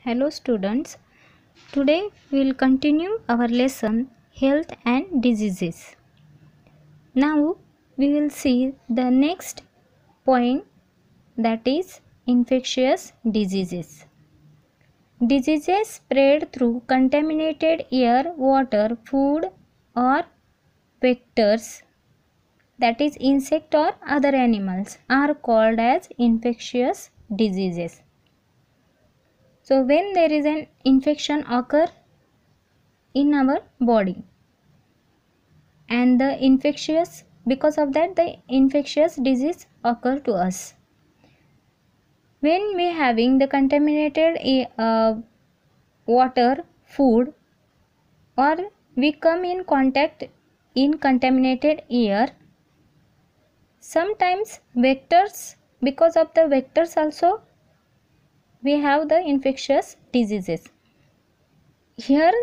Hello students, today we will continue our lesson Health and Diseases. Now we will see the next point, that is infectious diseases. Diseases spread through contaminated air, water, food or vectors, that is insect or other animals, are called as infectious diseases. So when there is an infection occur in our body, and because of that the infectious disease occur to us. When we having the contaminated water, food, or we come in contact in contaminated air, sometimes vectors, because of the vectors also we have the infectious diseases. Here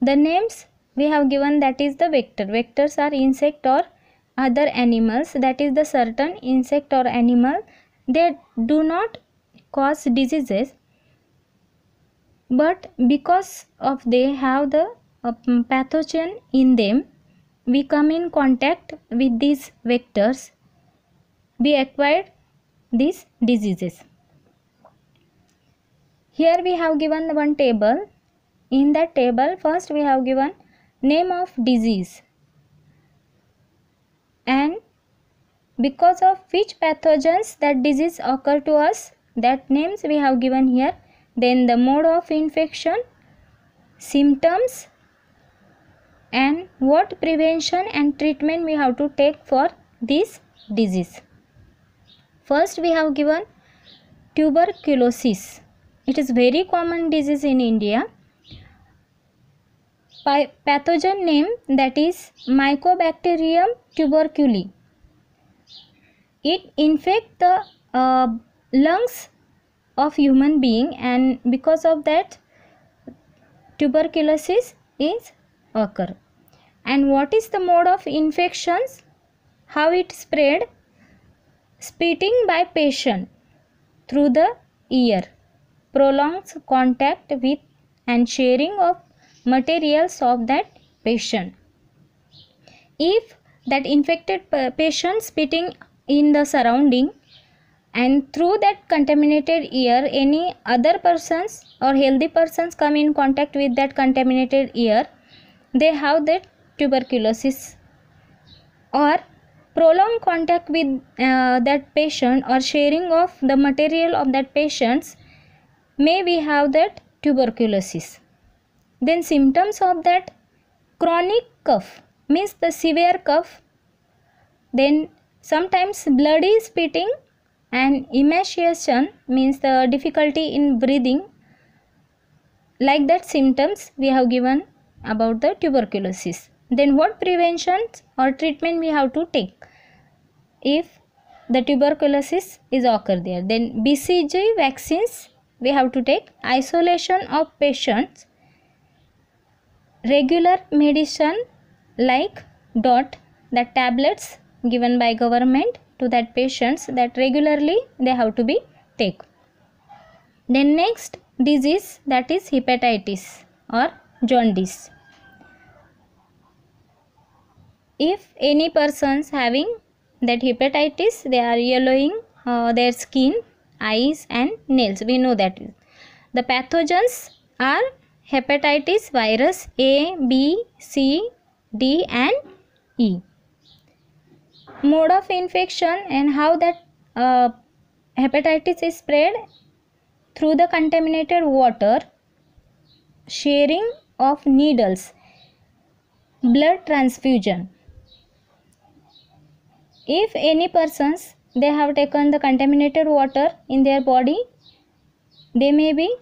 the names we have given, that is the vector. Vectors are insect or other animals, that is the certain insect or animal. They do not cause diseases, but because of they have the pathogen in them, we come in contact with these vectors, we acquired these diseases. Here we have given one table. In that table, first we have given name of disease and because of which pathogens that disease occur to us, that names we have given here. Then the mode of infection, symptoms, and what prevention and treatment we have to take for this disease. First we have given tuberculosis. It is very common disease in India. Pathogen name, that is Mycobacterium tuberculei. It infects the lungs of human being, and because of that tuberculosis is occur. And what is the mode of infections? How it spread? Spitting by patient through the ear, prolonged contact with and sharing of materials of that patient. If that infected patient spitting in the surrounding, and through that contaminated air any other persons or healthy persons come in contact with that contaminated air, they have that tuberculosis. Or prolonged contact with that patient or sharing of the material of that patients, may we have that tuberculosis. Then symptoms of that: chronic cough, means the severe cough, then sometimes bloody spitting, and emaciation, means the difficulty in breathing. Like that symptoms we have given about the tuberculosis. Then what prevention or treatment we have to take if the tuberculosis is occur there? Then BCG vaccines we have to take, isolation of patients, regular medicine like DOT, that tablets given by government to that patients, that regularly they have to be take. Then next disease, that is hepatitis or jaundice. If any persons having that hepatitis, they are yellowing their skin, eyes and nails, we know that. The pathogens are hepatitis virus A, B, C, D and E. Mode of infection and how that hepatitis is spread: through the contaminated water, sharing of needles, blood transfusion. If any persons they have taken the contaminated water in their body, they may be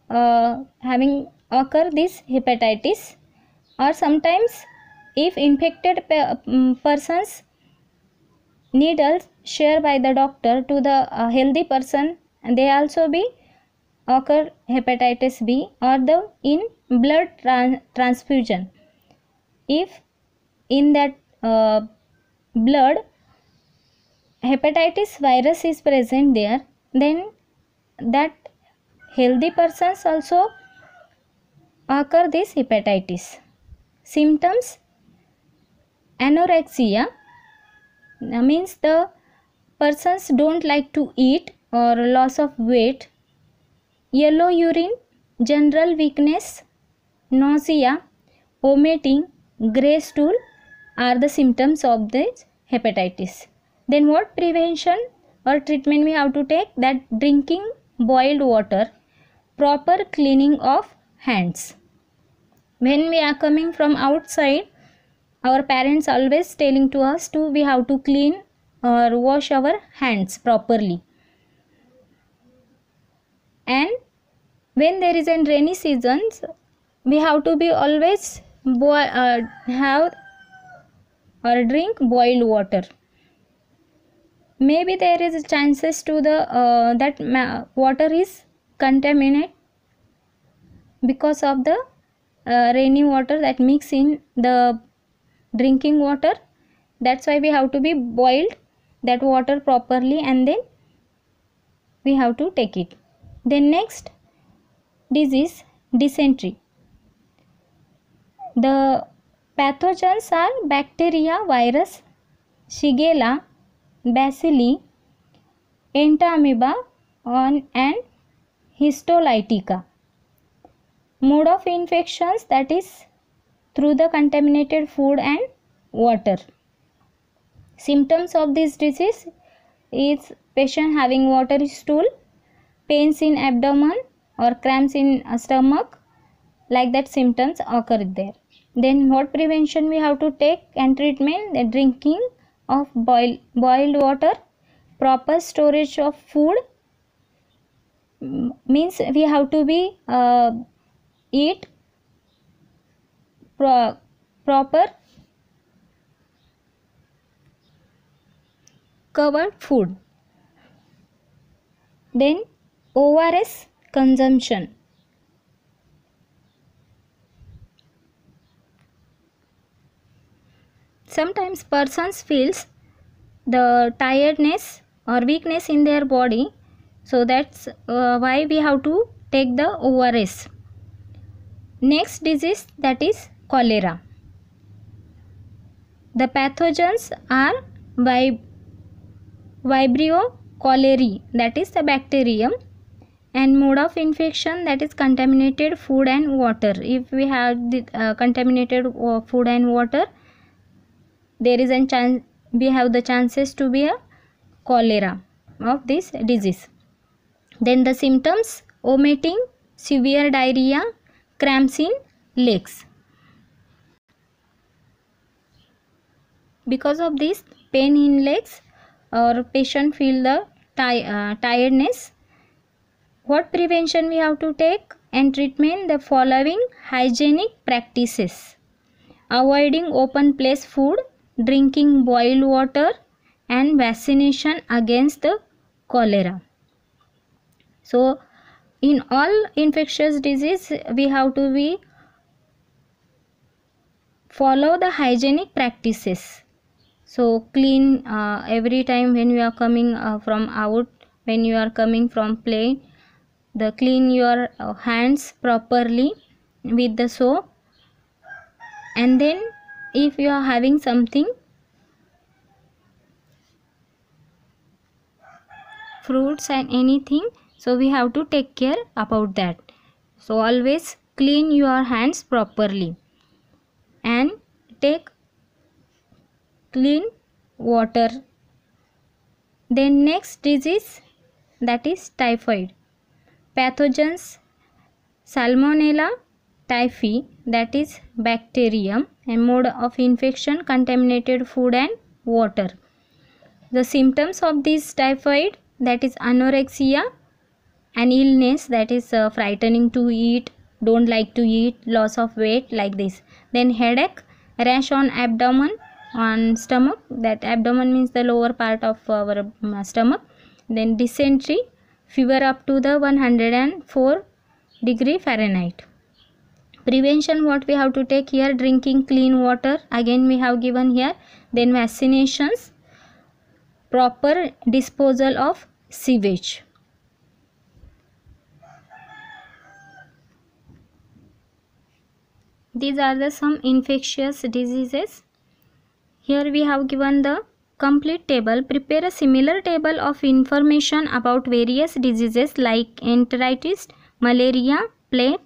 having occur this hepatitis. Or sometimes if infected persons needles shared by the doctor to the healthy person, and they also be occur hepatitis B. Or the in blood transfusion, if in that blood hepatitis virus is present there, then that healthy persons also occur this hepatitis. Symptoms: anorexia means the persons don't like to eat or loss of weight, yellow urine, general weakness, nausea, vomiting, grey stool are the symptoms of this hepatitis. Then what prevention or treatment we have to take? That drinking boiled water, proper cleaning of hands. When we are coming from outside, our parents always telling to us to we have to clean or wash our hands properly. And when there is a rainy seasons, we have to be always have or drink boiled water. Maybe there is chances to the that water is contaminated because of the rainy water that mix in the drinking water. That's why we have to be boiled that water properly and then we have to take it. Then next disease, dysentery. The pathogens are bacteria, virus, Shigella, Bacilli, Entamoeba and Histolytica. Mode of infections, that is through the contaminated food and water. Symptoms of this disease is patient having watery stool, pains in abdomen or cramps in stomach, like that symptoms occur there. Then what prevention we have to take and treatment? The drinking of boiled water, proper storage of food, means we have to be eat proper covered food. Then ORS consumption. Sometimes persons feels the tiredness or weakness in their body, so that's why we have to take the ORS. Next disease, that is cholera. The pathogens are Vibrio cholerae, that is the bacterium, and mode of infection, that is contaminated food and water. If we have the contaminated food and water, there is a chance, we have the chances to be a cholera of this disease. Then the symptoms: vomiting, severe diarrhea, cramps in legs. Because of this pain in legs, our patient feel the tiredness. What prevention we have to take and treatment? The following hygienic practices: avoiding open place food, drinking boiled water, and vaccination against the cholera. So in all infectious disease we have to be follow the hygienic practices. So clean every time when you are coming from out, when you are coming from play, the clean your hands properly with the soap. And then if you are having something fruits and anything, so we have to take care about that. So always clean your hands properly and take clean water. Then next disease, that is typhoid. Pathogens: Salmonella typhi, that is bacterium, and mode of infection contaminated food and water. The symptoms of this typhoid, that is anorexia, an illness, that is frightening to eat, don't like to eat, loss of weight, like this. Then headache, rash on abdomen, on stomach, that abdomen means the lower part of our stomach. Then dysentery, fever up to the 104 degree Fahrenheit. Prevention, what we have to take here? Drinking clean water, again we have given here. Then vaccinations, proper disposal of sewage. these are the some infectious diseases. Here we have given the complete table. Prepare a similar table of information about various diseases like enteritis, malaria, plague,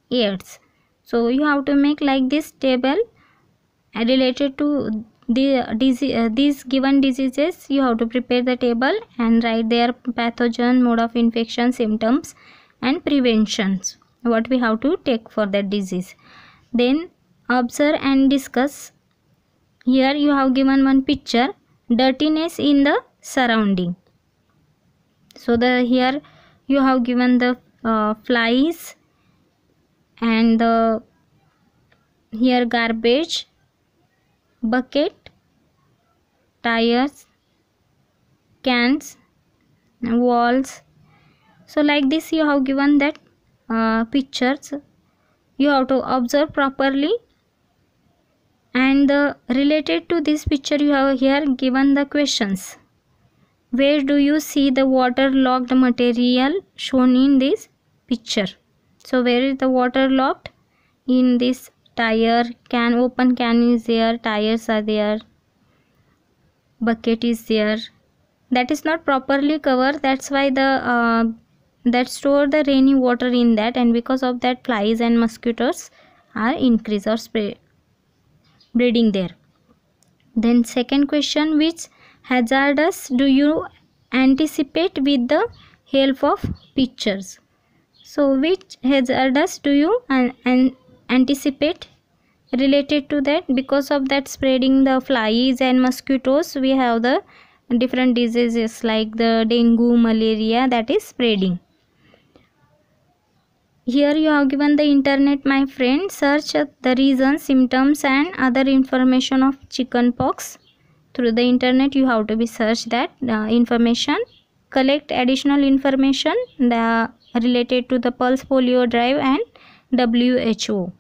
AIDS. So you have to make like this table related to these given diseases. You have to prepare the table and write their pathogen, mode of infection, symptoms and preventions, what we have to take for that disease. Then observe and discuss. Here you have given one picture, dirtiness in the surrounding. So here you have given the flies and the here garbage, bucket, tires, cans, walls. So like this you have given that pictures. You have to observe properly, and related to this picture you have here given the questions. Where do you see the waterlogged material shown in this picture? So where is the waterlogged? In this tire, can, open can is there, tires are there, bucket is there. That is not properly covered, that's why the that store the rainy water in that, and because of that flies and mosquitoes are increase or breeding there. Then second question, which hazardous do you anticipate with the help of pictures? So which hazardous do you anticipate related to that? Because of that spreading the flies and mosquitoes, we have the different diseases like the dengue, malaria, that is spreading. Here you have given the internet, my friend. Search the reasons, symptoms and other information of chickenpox. Through the internet you have to be search that information. Collect additional information related to the pulse polio drive and WHO.